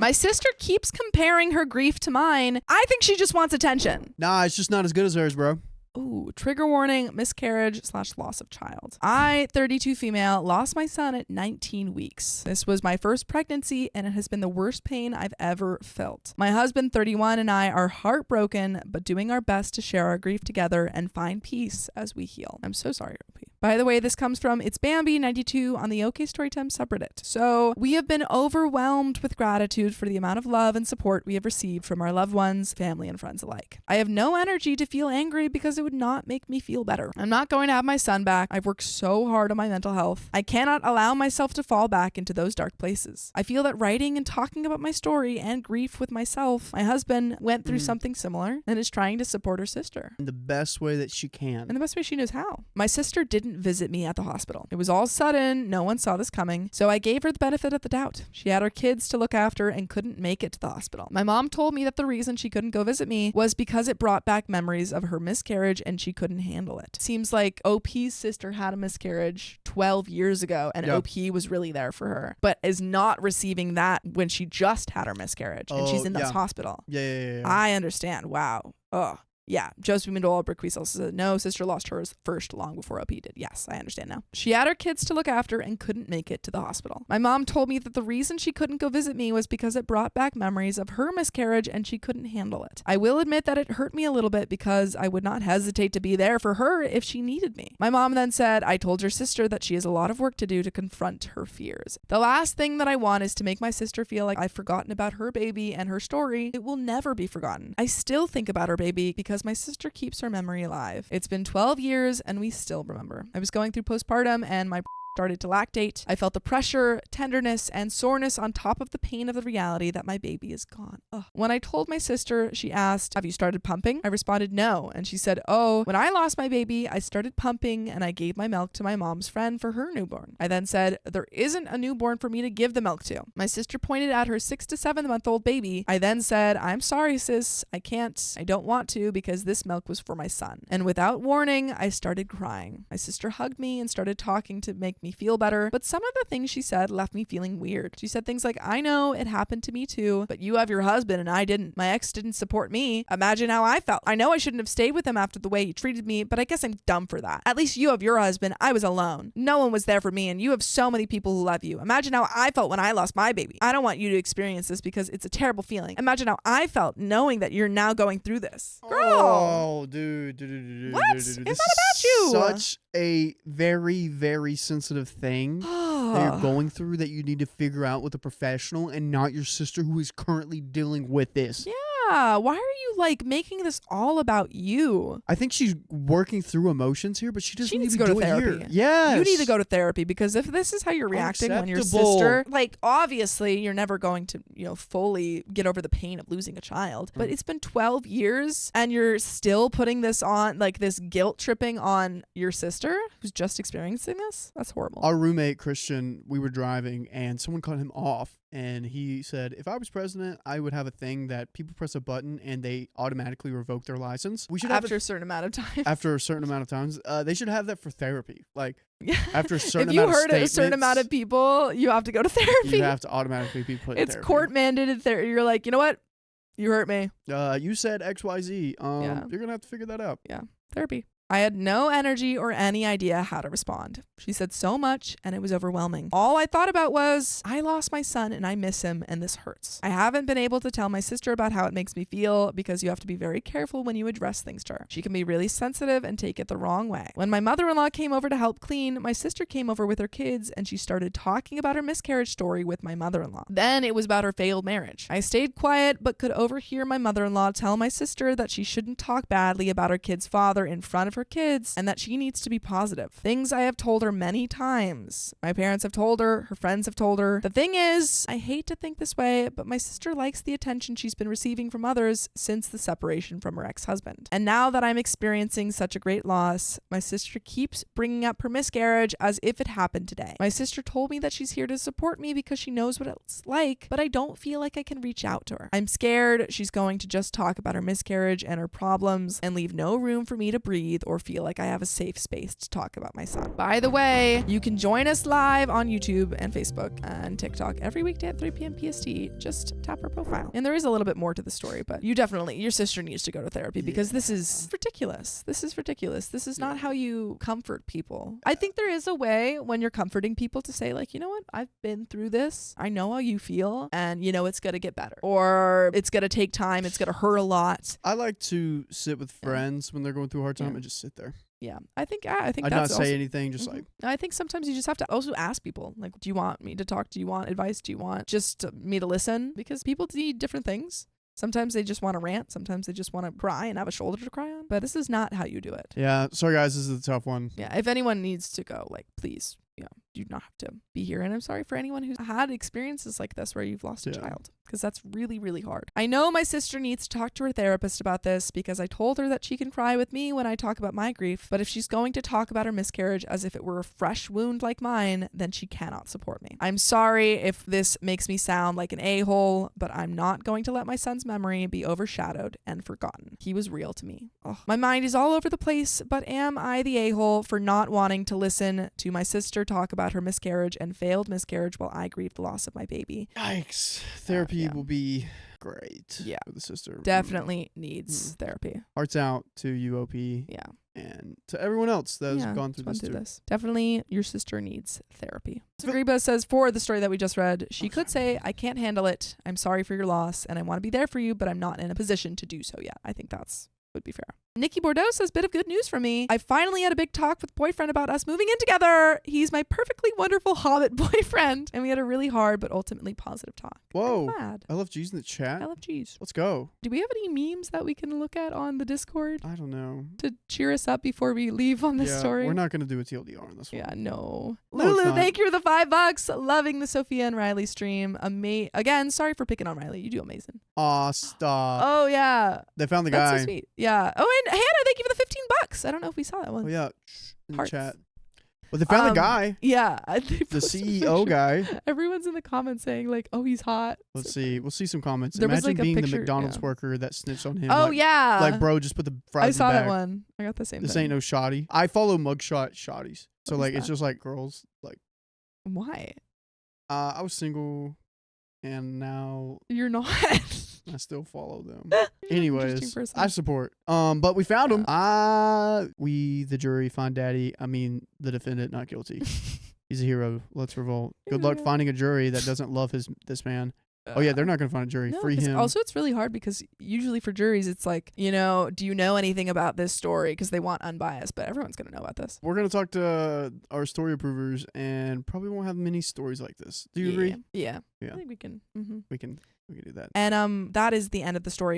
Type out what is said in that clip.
My sister keeps comparing her grief to mine. I think she just wants attention. Nah, it's just not as good as hers, bro. Ooh, trigger warning, miscarriage/loss of child. I, 32 female, lost my son at 19 weeks. This was my first pregnancy and it has been the worst pain I've ever felt. My husband, 31, and I are heartbroken, but doing our best to share our grief together and find peace as we heal. I'm so sorry, OP. By the way, this comes from It's Bambi 92 on the OK Storytime subreddit. So we have been overwhelmed with gratitude for the amount of love and support we have received from our loved ones, family, and friends alike. I have no energy to feel angry because it would not make me feel better. I'm not going to have my son back. I've worked so hard on my mental health. I cannot allow myself to fall back into those dark places. I feel that writing and talking about my story and grief with myself, my husband went through something similar and is trying to support her sister. In the best way that she can. And the best way she knows how. My sister didn't visit me at the hospital. It was all sudden. No one saw this coming. So I gave her the benefit of the doubt. She had her kids to look after and couldn't make it to the hospital. My mom told me that the reason she couldn't go visit me was because it brought back memories of her miscarriage and she couldn't handle it. Seems like OP's sister had a miscarriage 12 years ago and OP was really there for her, but is not receiving that when she just had her miscarriage and she's in this hospital. Yeah. I understand. Wow. Ugh. Yeah, Joseph Mendola Brickweasel also said, no, sister lost hers first long before OP did. Yes, I understand now. She had her kids to look after and couldn't make it to the hospital. My mom told me that the reason she couldn't go visit me was because it brought back memories of her miscarriage and she couldn't handle it. I will admit that it hurt me a little bit because I would not hesitate to be there for her if she needed me. My mom then said, I told your sister that she has a lot of work to do to confront her fears. The last thing that I want is to make my sister feel like I've forgotten about her baby and her story. It will never be forgotten. I still think about her baby because my sister keeps her memory alive. It's been 12 years and we still remember. I was going through postpartum and my started to lactate. I felt the pressure, tenderness, and soreness on top of the pain of the reality that my baby is gone. Ugh. When I told my sister, she asked, have you started pumping? I responded, no. And she said, oh, when I lost my baby, I started pumping and I gave my milk to my mom's friend for her newborn. I then said, there isn't a newborn for me to give the milk to. My sister pointed at her 6 to 7 month old baby. I then said, I'm sorry, sis. I can't. I don't want to because this milk was for my son. And without warning, I started crying. My sister hugged me and started talking to make me feel better, but some of the things she said left me feeling weird. She said things like, I know it happened to me too, but you have your husband and I didn't. My ex didn't support me. Imagine how I felt. I know I shouldn't have stayed with him after the way he treated me, but I guess I'm dumb for that. At least you have your husband. I was alone. No one was there for me and you have so many people who love you. Imagine how I felt when I lost my baby. I don't want you to experience this because it's a terrible feeling. Imagine how I felt knowing that you're now going through this. Girl. Oh, dude. What? It's not This about you. Such a very, very sensitive thing that you're going through that you need to figure out with a professional and not your sister who is currently dealing with this. Yeah, why are you like making this all about you? I think she's working through emotions here, but she doesn't needs need to go to do it therapy. here. Yes. You need to go to therapy because if this is how you're reacting when your sister, like obviously you're never going to, fully get over the pain of losing a child, but it's been 12 years and you're still putting this on, like this guilt tripping on your sister who's just experiencing this. That's horrible. Our roommate, Christian, we were driving and someone cut him off. And he said, if I was president, I would have a thing that people press a button and they automatically revoke their license. We should have after a certain amount of time. After a certain amount of times. They should have that for therapy. Like, after a certain amount of If you heard a certain amount of people, you have to go to therapy. You have to automatically be put in therapy. It's court-mandated therapy. You're like, you know what? You hurt me. You said XYZ. You're going to have to figure that out. Yeah, therapy. I had no energy or any idea how to respond. She said so much and it was overwhelming. All I thought about was, I lost my son and I miss him and this hurts. I haven't been able to tell my sister about how it makes me feel because you have to be very careful when you address things to her. She can be really sensitive and take it the wrong way. When my mother-in-law came over to help clean, my sister came over with her kids and she started talking about her miscarriage story with my mother-in-law. Then it was about her failed marriage. I stayed quiet but could overhear my mother-in-law tell my sister that she shouldn't talk badly about her kid's father in front of her kids and that she needs to be positive. Things I have told her many times. My parents have told her friends have told her. The thing is, I hate to think this way, but my sister likes the attention she's been receiving from others since the separation from her ex-husband. And now that I'm experiencing such a great loss, my sister keeps bringing up her miscarriage as if it happened today. My sister told me that she's here to support me because she knows what it's like, but I don't feel like I can reach out to her. I'm scared she's going to just talk about her miscarriage and her problems and leave no room for me to breathe or feel like I have a safe space to talk about my son. By the way, you can join us live on YouTube and Facebook and TikTok every weekday at 3 p.m. PST. Just tap our profile. And there is a little bit more to the story, but your sister needs to go to therapy because this is ridiculous. This is ridiculous. This is not how you comfort people. I think there is a way when you're comforting people to say like, you know what? I've been through this. I know how you feel and you know it's going to get better or it's going to take time. It's going to hurt a lot. I like to sit with friends when they're going through a hard time and just sit there. Yeah, I think I'd not that's say anything, just like. I think sometimes you just have to also ask people, like, do you want me to talk? Do you want advice? Do you want just me to listen? Because people need different things. Sometimes they just want to rant. Sometimes they just want to cry and have a shoulder to cry on. But this is not how you do it. Yeah, sorry guys, this is a tough one. Yeah, if anyone needs to go, like, please, do not have to be here. And I'm sorry for anyone who's had experiences like this where you've lost a child, because that's really, really hard. I know my sister needs to talk to her therapist about this because I told her that she can cry with me when I talk about my grief. But if she's going to talk about her miscarriage as if it were a fresh wound like mine, then she cannot support me. I'm sorry if this makes me sound like an a-hole, but I'm not going to let my son's memory be overshadowed and forgotten. He was real to me. Oh, my mind is all over the place, but am I the a-hole for not wanting to listen to my sister talk about her miscarriage and failed miscarriage while I grieve the loss of my baby? Yikes. Therapy will be great. Yeah. For the sister. Definitely needs therapy. Hearts out to UOP. Yeah. And to everyone else that's gone through this too. Definitely your sister needs therapy. So Griba says, for the story that we just read, she could say, I can't handle it. I'm sorry for your loss and I want to be there for you, but I'm not in a position to do so yet. I think that's would be fair. Nikki Bordeaux says, bit of good news from me. I finally had a big talk with boyfriend about us moving in together. He's my perfectly wonderful Hobbit boyfriend. And we had a really hard but ultimately positive talk. Whoa. I'm glad. I love G's in the chat. I love G's. Let's go. Do we have any memes that we can look at on the Discord? I don't know. To cheer us up before we leave on this story? We're not going to do a TLDR on this one. Yeah, no. No, Lulu, thank you for the $5. Loving the Sophia and Riley stream. Again, sorry for picking on Riley. You do amazing. Aw, stop. Oh, yeah. They found the guy. That's so sweet. Yeah. Oh, and Hannah, thank you for the $15. I don't know if we saw that one. Oh, yeah. In the chat. Well, they found the guy. Yeah. The CEO guy. Everyone's in the comments saying, like, oh, he's hot. Let's see. We'll see some comments. There Imagine was, like, being picture, the McDonald's worker that snitched on him. Oh, like, yeah. Like, bro, just put the fries I saw in the that bag. one. I got the same thing. This ain't no shoddy. I follow mugshot shotties. So, What like, it's just like girls. Like, why? I was single and now you're not. I still follow them. Anyways, I support. But we found him. We, the jury, find daddy. I mean, the defendant not guilty. He's a hero. Let's revolt. Good luck finding a jury that doesn't love this man. Oh yeah, they're not gonna find a jury. No, Free him. Also, it's really hard because usually for juries, it's like, do you know anything about this story? Because they want unbiased, but everyone's gonna know about this. We're gonna talk to our story approvers, and probably won't have many stories like this. Do you agree? Yeah. Yeah. I think we can. We can do that. And that is the end of the story.